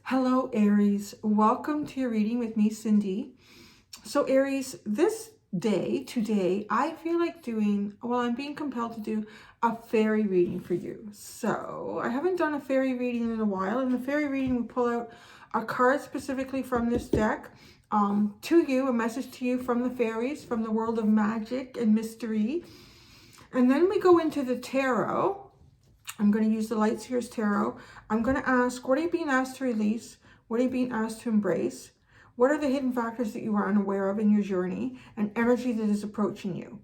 Hello, Aries. Welcome to your reading with me, Cindy. So, Aries, today, I feel like I'm being compelled to do a fairy reading for you. So, I haven't done a fairy reading in a while. In the fairy reading, we pull out a card specifically from this deck to you, a message to you from the fairies, from the world of magic and mystery. And then we go into the tarot. I'm going to use the Light Seers Tarot. I'm going to ask, what are you being asked to release? What are you being asked to embrace? What are the hidden factors that you are unaware of in your journey and energy that is approaching you?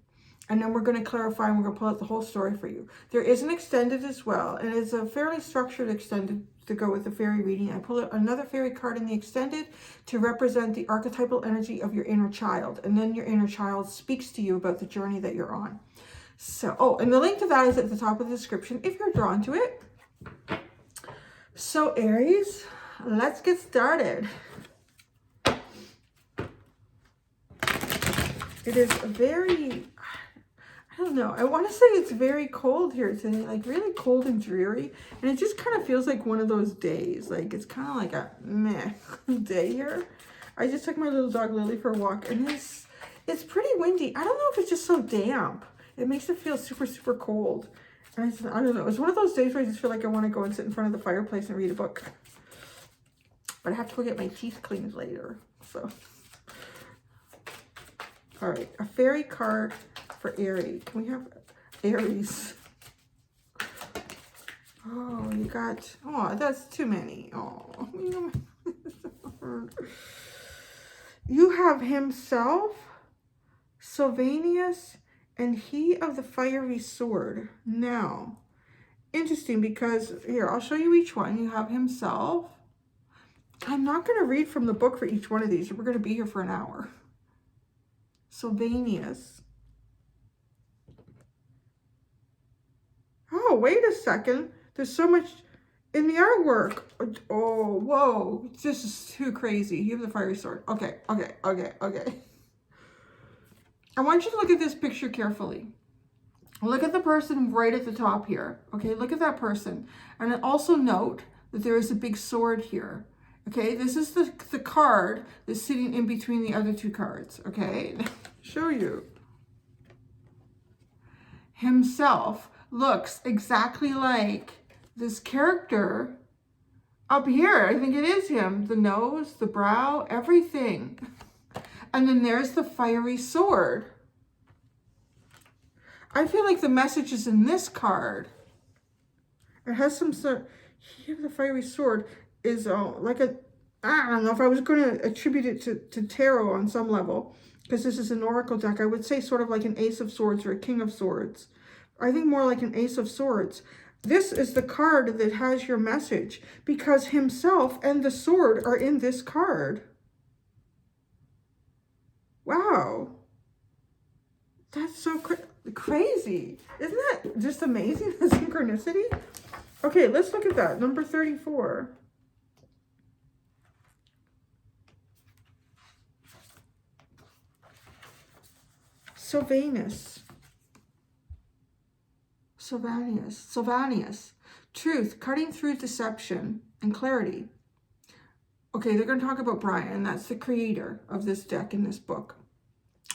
And then we're going to clarify and we're going to pull out the whole story for you. There is an extended as well, and it's a fairly structured extended to go with the fairy reading. I pull out another fairy card in the extended to represent the archetypal energy of your inner child. And then your inner child speaks to you about the journey that you're on. So, and the link to that is at the top of the description if you're drawn to it. So, Aries, let's get started. It is very, I don't know, I want to say it's very cold here today, like really cold and dreary. And it just kind of feels like one of those days. Like it's kind of like a meh day here. I just took my little dog Lily for a walk and it's pretty windy. I don't know if it's just so damp. It makes it feel super, super cold. And I don't know. It's one of those days where I just feel like I want to go and sit in front of the fireplace and read a book. But I have to go get my teeth cleaned later. So, all right. A fairy card for Aries. Can we have Aries? Oh, you got... Oh, that's too many. Oh, you have himself, Sylvanus, and he of the fiery sword. Now, interesting because here, I'll show you each one. You have himself. I'm not going to read from the book for each one of these. We're going to be here for an hour. Sylvanus. Oh, wait a second. There's so much in the artwork. Oh, whoa. This is too crazy. You have the fiery sword. Okay. I want you to look at this picture carefully. Look at the person right at the top here. Okay, look at that person. And also note that there is a big sword here. Okay, this is the card that's sitting in between the other two cards. Okay, show you. Himself looks exactly like this character up here. I think it is him. The nose, the brow, everything. And then there's the fiery sword. I feel like the message is in this card. It has some sort. Here, the fiery sword is like a. I don't know if I was going to attribute it to tarot on some level, because this is an oracle deck. I would say sort of like an ace of swords or a king of swords. I think more like an ace of swords. This is the card that has your message because himself and the sword are in this card. Wow. That's so crazy. Isn't that just amazing, the synchronicity? Okay, let's look at that. Number 34. Sylvanus. Truth, cutting through deception and clarity. Okay, they're going to talk about Brian. That's the creator of this deck in this book.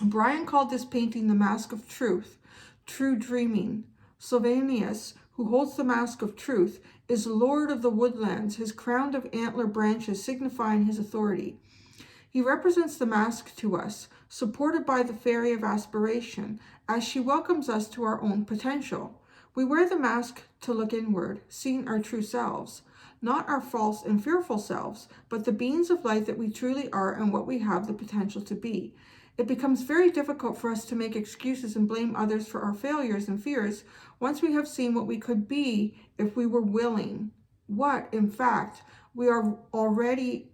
Brian called this painting the Mask of Truth, true dreaming. Sylvanus, who holds the Mask of Truth, is Lord of the Woodlands, his crown of antler branches signifying his authority. He represents the mask to us, supported by the Fairy of Aspiration, as she welcomes us to our own potential. We wear the mask to look inward, seeing our true selves, not our false and fearful selves, but the beings of light that we truly are and what we have the potential to be. It becomes very difficult for us to make excuses and blame others for our failures and fears once we have seen what we could be if we were willing. What, in fact, we already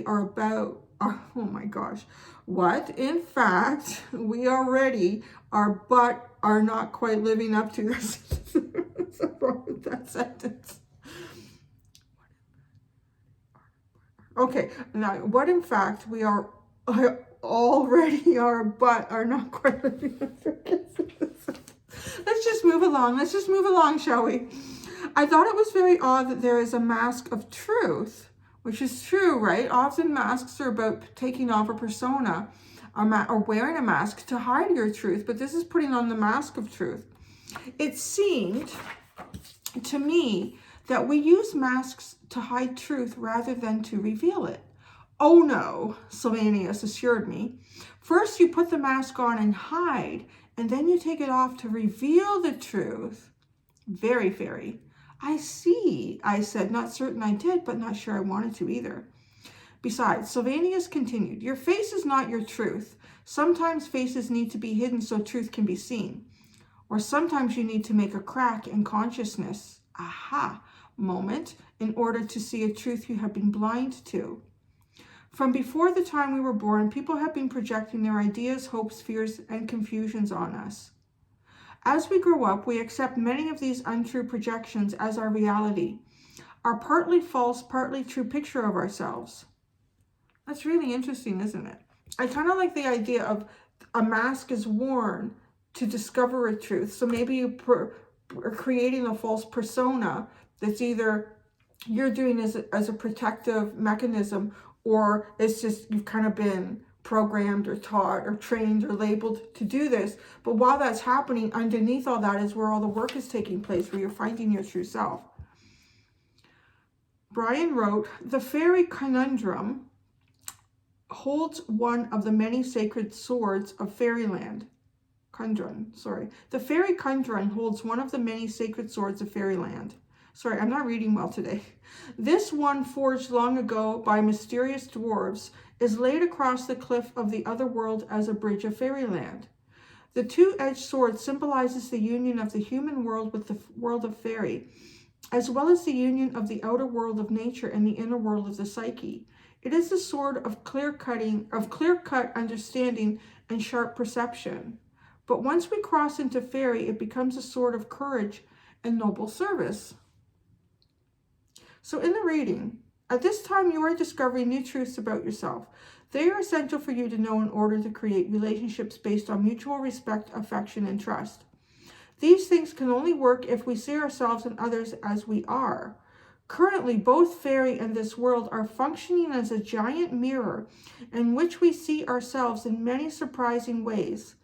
are about. Oh my gosh. What, in fact, we already are, but are not quite living up to this. What's wrong with that sentence? Okay, now what in fact we are already are, but are not quite living up to this. Let's just move along. Shall we? I thought it was very odd that there is a mask of truth, which is true, right? Often masks are about taking off a persona or wearing a mask to hide your truth, but this is putting on the mask of truth. It seemed to me that we use masks to hide truth rather than to reveal it. Oh no, Sylvanus assured me. First you put the mask on and hide, and then you take it off to reveal the truth. Very fairy. I see, I said, not certain I did, but not sure I wanted to either. Besides, Sylvanus continued, your face is not your truth. Sometimes faces need to be hidden so truth can be seen. Or sometimes you need to make a crack in consciousness, aha, moment, in order to see a truth you have been blind to. From before the time we were born, people have been projecting their ideas, hopes, fears, and confusions on us. As we grow up, we accept many of these untrue projections as our reality, our partly false, partly true picture of ourselves. That's really interesting, isn't it? I kind of like the idea of a mask is worn to discover a truth. So maybe you are creating a false persona that's either you're doing as a protective mechanism, or it's just you've kind of been programmed or taught or trained or labeled to do this. But while that's happening, underneath all that is where all the work is taking place, where you're finding your true self. Brian wrote, the fairy conundrum holds one of the many sacred swords of fairyland. The fairy conundrum holds one of the many sacred swords of fairyland. Sorry, I'm not reading well today. This one, forged long ago by mysterious dwarves, is laid across the cliff of the other world as a bridge of fairyland. The two-edged sword symbolizes the union of the human world with the world of fairy, as well as the union of the outer world of nature and the inner world of the psyche. It is the sword of clear-cut understanding and sharp perception. But once we cross into fairy, it becomes a sword of courage and noble service. So in the reading, at this time you are discovering new truths about yourself. They are essential for you to know in order to create relationships based on mutual respect, affection, and trust. These things can only work if we see ourselves and others as we are. Currently, both fairy and this world are functioning as a giant mirror in which we see ourselves in many surprising ways.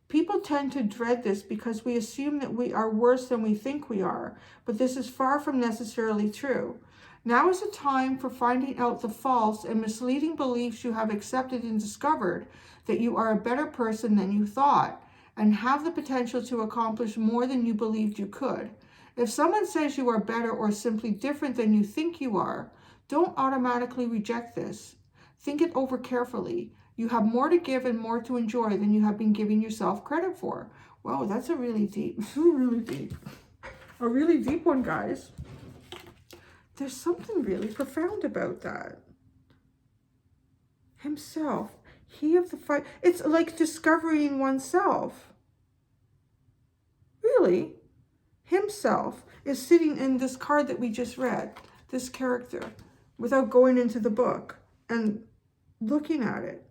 People tend to dread this because we assume that we are worse than we think we are, but this is far from necessarily true. Now is the time for finding out the false and misleading beliefs you have accepted and discovered that you are a better person than you thought and have the potential to accomplish more than you believed you could. If someone says you are better or simply different than you think you are, don't automatically reject this. Think it over carefully. You have more to give and more to enjoy than you have been giving yourself credit for. Wow, that's a really deep one, guys. There's something really profound about that. Himself, he of the fight. It's like discovering oneself. Really? Himself is sitting in this card that we just read, this character, without going into the book and looking at it.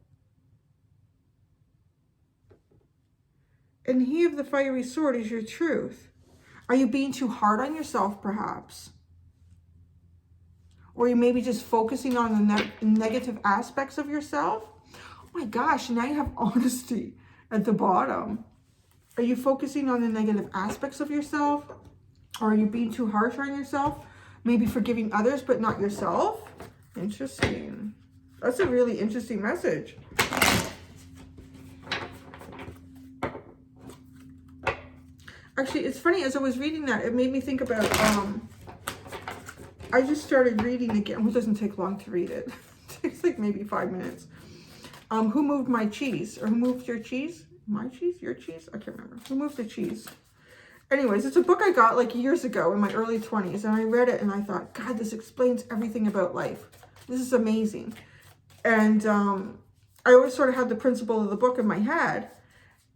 And he of the fiery sword is your truth. Are you being too hard on yourself, perhaps? Or you maybe just focusing on the negative aspects of yourself? Oh my gosh, now you have honesty at the bottom. Are you focusing on the negative aspects of yourself? Or are you being too harsh on yourself? Maybe forgiving others, but not yourself? Interesting. That's a really interesting message. Actually, it's funny, as I was reading that, it made me think about, I just started reading again. Well, it doesn't take long to read it. It takes like maybe 5 minutes. Who moved my cheese? Or who moved your cheese? My cheese? Your cheese? I can't remember. Who moved the cheese? Anyways, it's a book I got like years ago in my early 20s. And I read it and I thought, God, this explains everything about life. This is amazing. And I always sort of had the principle of the book in my head.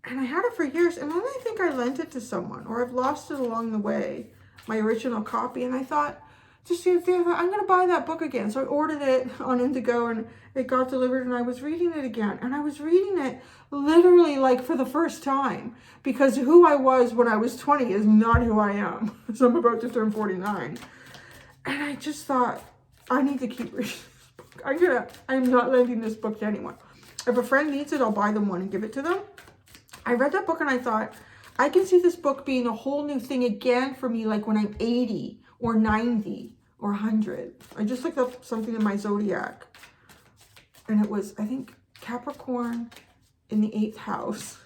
And I had it for years. And then I think I lent it to someone. Or I've lost it along the way. My original copy. And I thought, just the other day, I thought, I'm going to buy that book again. So I ordered it on Indigo and it got delivered and I was reading it again. And I was reading it literally like for the first time, because who I was when I was 20 is not who I am. So I'm about to turn 49. And I just thought, I need to keep reading this book. I'm not lending this book to anyone. If a friend needs it, I'll buy them one and give it to them. I read that book and I thought, I can see this book being a whole new thing again for me, like when I'm 80 or 90 or 100. I just looked up something in my zodiac. And it was, I think, Capricorn in the 8th house.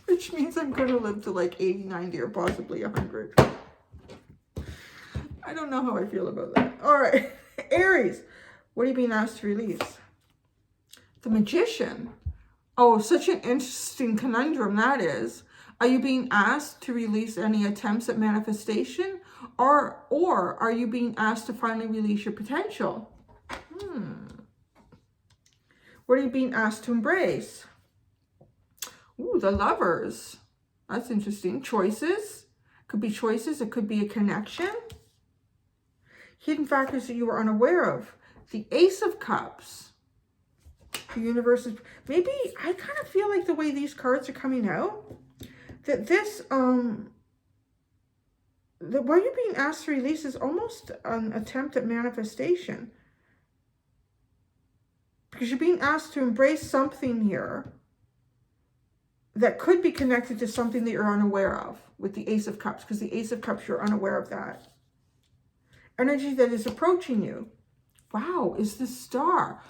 Which means I'm going to live to like 80, 90, or possibly 100. I don't know how I feel about that. All right. Aries, what are you being asked to release? The Magician. Oh, such an interesting conundrum that is. Are you being asked to release any attempts at manifestation? Or are you being asked to finally release your potential? What are you being asked to embrace? Ooh, the Lovers. That's interesting. Choices. Could be choices. It could be a connection. Hidden factors that you were unaware of. The Ace of Cups. The universe is... Maybe I kind of feel like the way these cards are coming out, that this... what you're being asked to release is almost an attempt at manifestation. Because you're being asked to embrace something here that could be connected to something that you're unaware of with the Ace of Cups. Because the Ace of Cups, you're unaware of that. Energy that is approaching you. Wow, is the Star.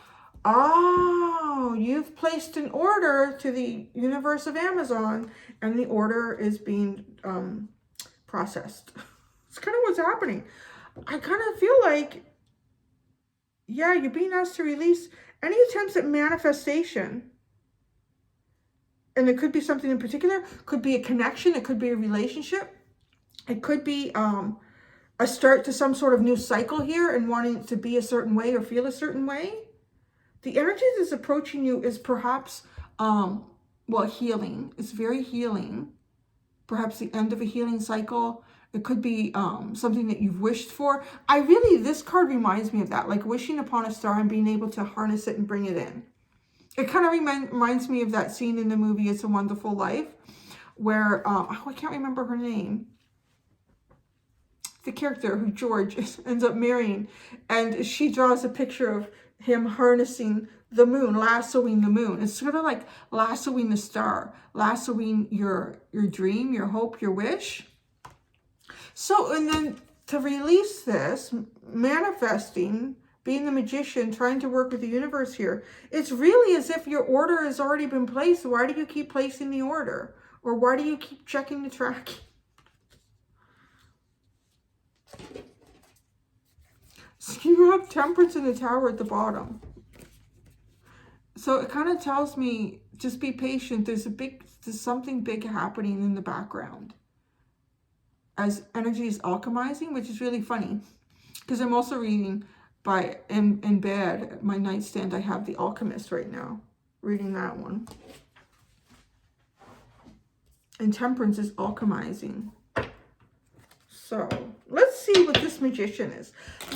Oh, you've placed an order to the universe of Amazon and the order is being processed. It's kind of what's happening. I kind of feel like, yeah, you're being asked to release any attempts at manifestation. And it could be something in particular. Could be a connection. It could be a relationship. It could be a start to some sort of new cycle here and wanting it to be a certain way or feel a certain way. The energy that's approaching you is perhaps, well, healing. It's very healing. Perhaps the end of a healing cycle. It could be something that you've wished for. This card reminds me of that, like wishing upon a star and being able to harness it and bring it in. It kind of reminds me of that scene in the movie It's a Wonderful Life, where, I can't remember her name. The character who George ends up marrying, and she draws a picture of him harnessing the moon, lassoing the moon. It's sort of like lassoing the star, lassoing your dream, your hope, your wish. So, and then to release this, manifesting, being the magician, trying to work with the universe here, it's really as if your order has already been placed. Why do you keep placing the order? Or why do you keep checking the tracking? So you have Temperance in the Tower at the bottom. So it kind of tells me, just be patient. There's something big happening in the background. As energy is alchemizing, which is really funny. Because I'm also reading in bed, at my nightstand, I have The Alchemist right now. Reading that one. And Temperance is alchemizing. So, let's see what this Magician is.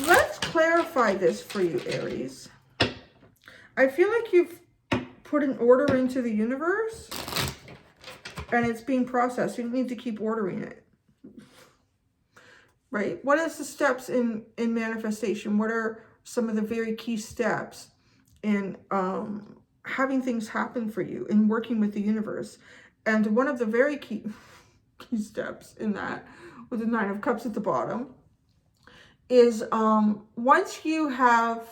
Let's clarify this for you, Aries. I feel like you've put an order into the universe and it's being processed. You need to keep ordering it. Right? What is the steps in manifestation? What are some of the very key steps in having things happen for you, in working with the universe? And one of the very key steps in that, with the Nine of Cups at the bottom, is once you have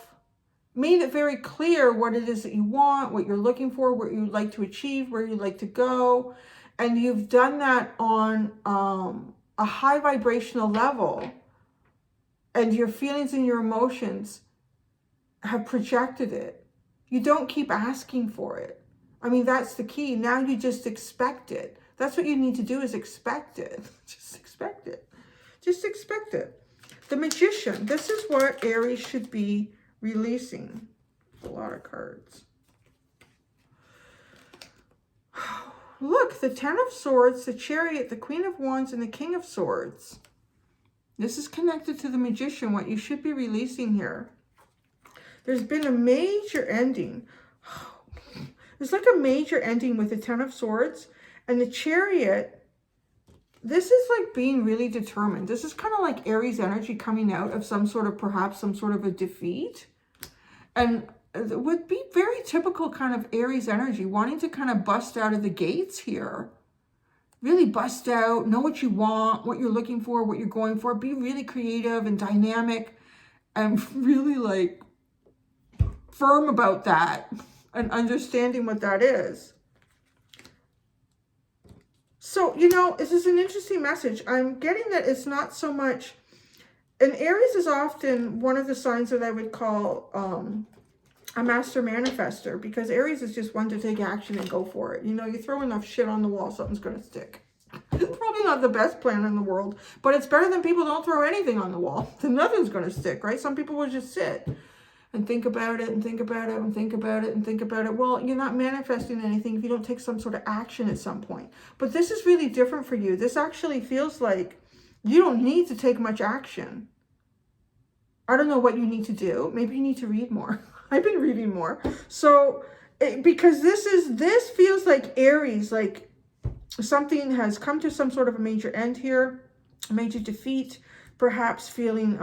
made it very clear what it is that you want, what you're looking for, what you'd like to achieve, where you'd like to go, and you've done that on a high vibrational level, and your feelings and your emotions have projected it, you don't keep asking for it. I mean, that's the key. Now you just expect it. That's what you need to do, is expect it. Just expect it. Just expect it. The Magician. This is what Aries should be releasing. A lot of cards. Look, the Ten of Swords, the Chariot, the Queen of Wands, and the King of Swords. This is connected to the Magician, what you should be releasing here. There's been a major ending. There's like a major ending with the Ten of Swords and the Chariot. This is like being really determined. This is kind of like Aries energy coming out of some sort of, perhaps some sort of a defeat. And it would be very typical kind of Aries energy, wanting to kind of bust out of the gates here. Really bust out, know what you want, what you're looking for, what you're going for. Be really creative and dynamic and really like firm about that and understanding what that is. So, you know, this is an interesting message. I'm getting that it's not so much, and Aries is often one of the signs that I would call a master manifester, because Aries is just one to take action and go for it. You know, you throw enough shit on the wall, something's going to stick. It's probably not the best plan in the world, but it's better than people don't throw anything on the wall. Then nothing's going to stick, right? Some people will just sit and think about it and think about it and think about it and think about it. Well, you're not manifesting anything if you don't take some sort of action at some point. But this is really different for you. This actually feels like you don't need to take much action. I don't know what you need to do. Maybe you need to read more. I've been reading more. So, because this feels like Aries, like something has come to some sort of a major end here, a major defeat, perhaps feeling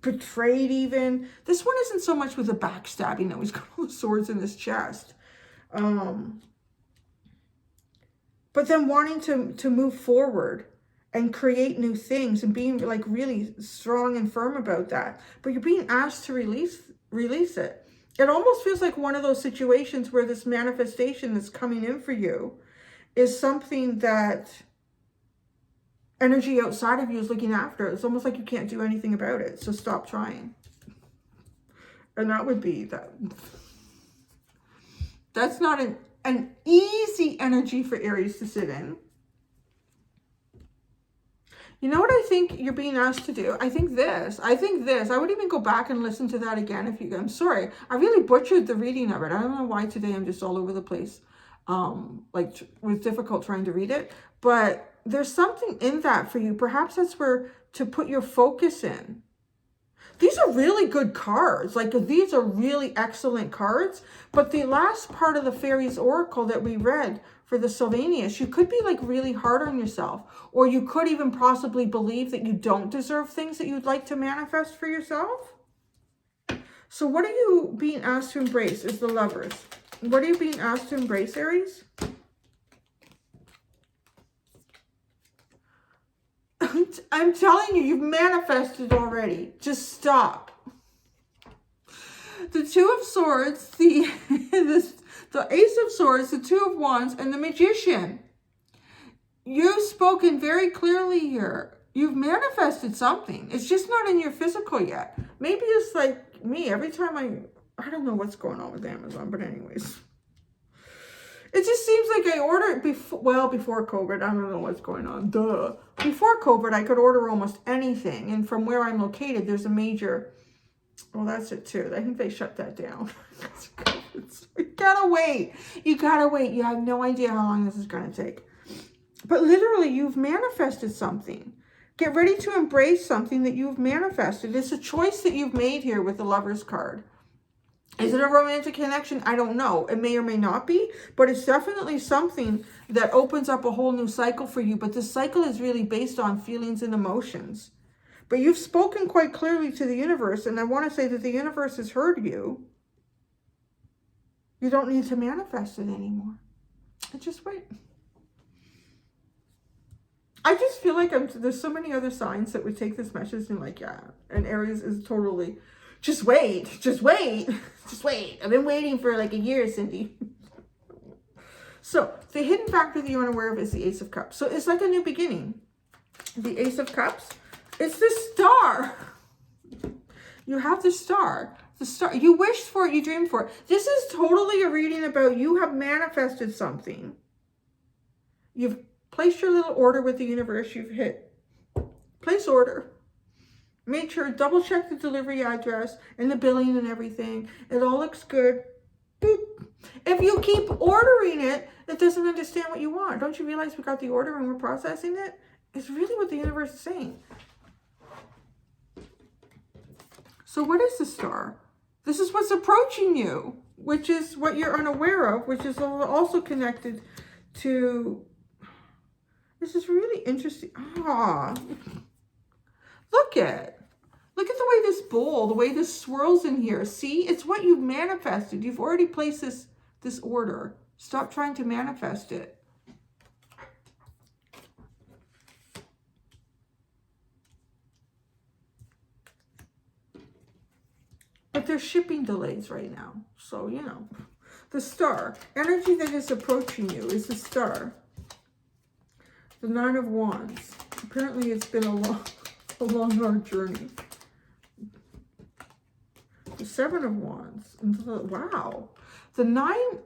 betrayed even. This one isn't so much with the backstabbing, though. He's got all the swords in his chest. But then wanting to move forward and create new things and being like really strong and firm about that. But you're being asked to release it. It almost feels like one of those situations where this manifestation that's coming in for you is something that energy outside of you is looking after. It's almost like you can't do anything about it. So stop trying. And that would be that. That's not an easy energy for Aries to sit in. You know what I think you're being asked to do? I think this. I would even go back and listen to that again if you... I'm sorry. I really butchered the reading of it. I don't know why today I'm just all over the place. Like, it was difficult trying to read it. But there's something in that for you. Perhaps that's where to put your focus in. These are really good cards. Like, these are really excellent cards. But the last part of the Fairies Oracle that we read for the Sylvanus, you could be like really hard on yourself. Or you could even possibly believe that you don't deserve things that you'd like to manifest for yourself. So what are you being asked to embrace is the Lovers. What are you being asked to embrace, Aries? I'm telling you, you've manifested already. Just stop. The Two of Swords, the Ace of Swords, the Two of Wands, and the Magician. You've spoken very clearly here. You've manifested something. It's just not in your physical yet. Maybe it's like me. Every time I don't know what's going on with Amazon, but anyways. It just seems like I ordered before COVID. I don't know what's going on. Duh. Before COVID, I could order almost anything. And from where I'm located, there's a major... Well, that's it too. I think they shut that down. You gotta wait. You gotta wait. You have no idea how long this is going to take. But literally, you've manifested something. Get ready to embrace something that you've manifested. It's a choice that you've made here with the Lovers card. Is it a romantic connection? I don't know. It may or may not be, but it's definitely something that opens up a whole new cycle for you. But this cycle is really based on feelings and emotions. But you've spoken quite clearly to the universe, and I want to say that the universe has heard you. You don't need to manifest it anymore. Just wait. I just feel like there's so many other signs that would take this message and like, yeah. And Aries is totally, just wait, just wait, just wait. I've been waiting for like a year, Cindy. So the hidden factor that you're unaware of is the Ace of Cups. So it's like a new beginning. The Ace of Cups. It's the star. You have the star. The star. You wished for it. You dreamed for it. This is totally a reading about you have manifested something. You've placed your little order with the universe. You've hit place order. Make sure, double check the delivery address and the billing and everything. It all looks good. Boop. If you keep ordering it, it doesn't understand what you want. Don't you realize we got the order and we're processing it? It's really what the universe is saying. So what is the Star? This is what's approaching you, which is what you're unaware of, which is also connected to... This is really interesting. Ah, look at the way this bowl, the way this swirls in here. See, it's what you've manifested. You've already placed this order. Stop trying to manifest it. But there's shipping delays right now. So, you know, the Star. Energy that is approaching you is the Star. The Nine of Wands. Apparently it's been a long, hard journey. The Seven of Wands. Wow. The Nine...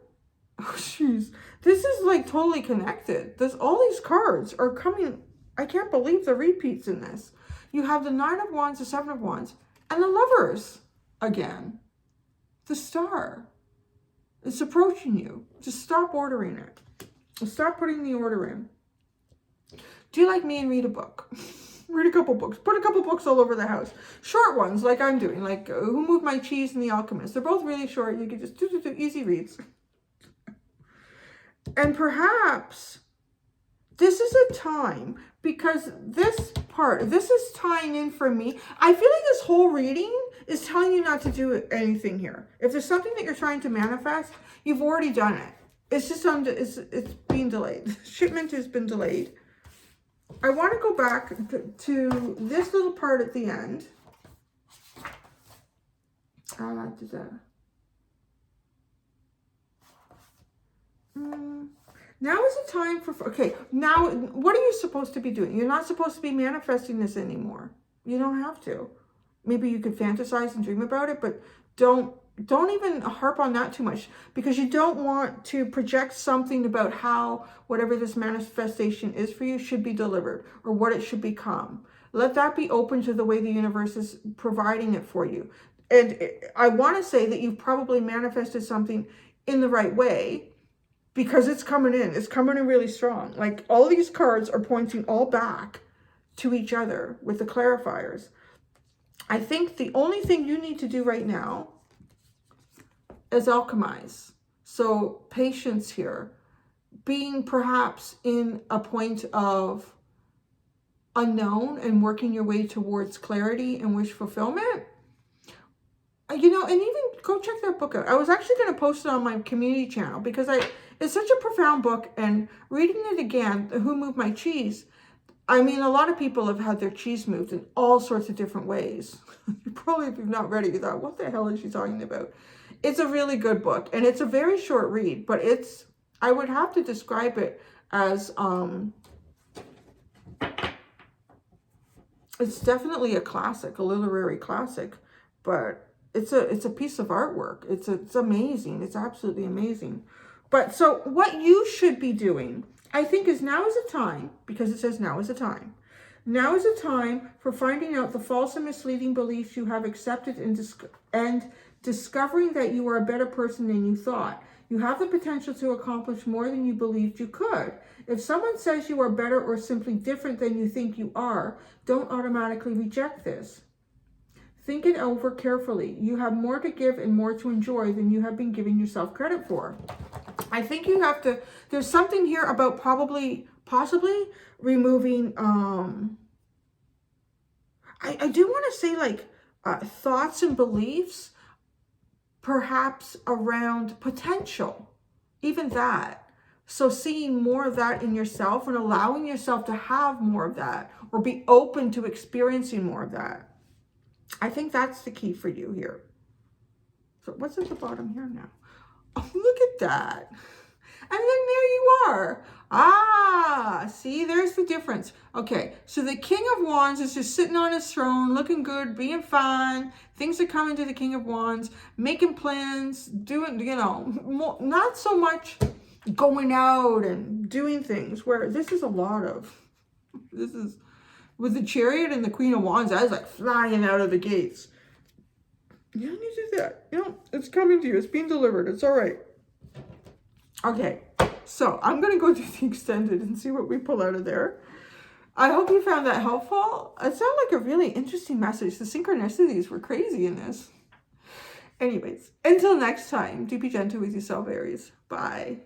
Oh, jeez. This is like totally connected. All these cards are coming... I can't believe the repeats in this. You have the Nine of Wands, the Seven of Wands, and the Lovers again. The Star. It's approaching you. Just stop ordering it. Stop putting the order in. Do you like me and read a book? Read a couple books. Put a couple books all over the house. Short ones, like I'm doing, like Who Moved My Cheese and The Alchemist. They're both really short. You can just do easy reads. And perhaps this is a time, because this is tying in for me. I feel like this whole reading is telling you not to do anything here. If there's something that you're trying to manifest, you've already done it. It's just it's being delayed. Shipment has been delayed. I want to go back to this little part at the end. Now is the time for... Okay, now what are you supposed to be doing? You're not supposed to be manifesting this anymore. You don't have to. Maybe you could fantasize and dream about it, but don't even harp on that too much, because you don't want to project something about how whatever this manifestation is for you should be delivered or what it should become. Let that be open to the way the universe is providing it for you. And I want to say that you've probably manifested something in the right way, because it's coming in. It's coming in really strong. Like, all these cards are pointing all back to each other with the clarifiers. I think the only thing you need to do right now is alchemize. So patience here. Being perhaps in a point of unknown and working your way towards clarity and wish fulfillment. You know, and even go check that book out. I was actually going to post it on my community channel, because it's such a profound book, and reading it again, Who Moved My Cheese? I mean, a lot of people have had their cheese moved in all sorts of different ways. Probably if you've not read it, you thought, what the hell is she talking about? It's a really good book, and it's a very short read, but I would have to describe it as, it's definitely a classic, a literary classic, but it's a piece of artwork. It's amazing. It's absolutely amazing. But so what you should be doing, I think, is now is the time, because it says now is the time. Now is the time for finding out the false and misleading beliefs you have accepted and discovering that you are a better person than you thought. You have the potential to accomplish more than you believed you could. If someone says you are better or simply different than you think you are, don't automatically reject this. Think it over carefully. You have more to give and more to enjoy than you have been giving yourself credit for. I think you have to, there's something here about possibly removing, I do want to say, like, thoughts and beliefs, perhaps around potential, even that. So seeing more of that in yourself and allowing yourself to have more of that, or be open to experiencing more of that. I think that's the key for you here. So what's at the bottom here now? Oh, look at that. And then there you are. Ah, see, there's the difference. Okay, so the King of Wands is just sitting on his throne, looking good, being fine. Things are coming to the King of Wands, making plans, doing, you know, not so much going out and doing things, where this is a lot of, this is, with the Chariot and the Queen of Wands, I was like flying out of the gates. You don't need to do that. You know, it's coming to you. It's being delivered. It's all right. Okay, so I'm going to go do the extended and see what we pull out of there. I hope you found that helpful. It sounded like a really interesting message. The synchronicities were crazy in this. Anyways, until next time, do be gentle with yourself, Aries. Bye.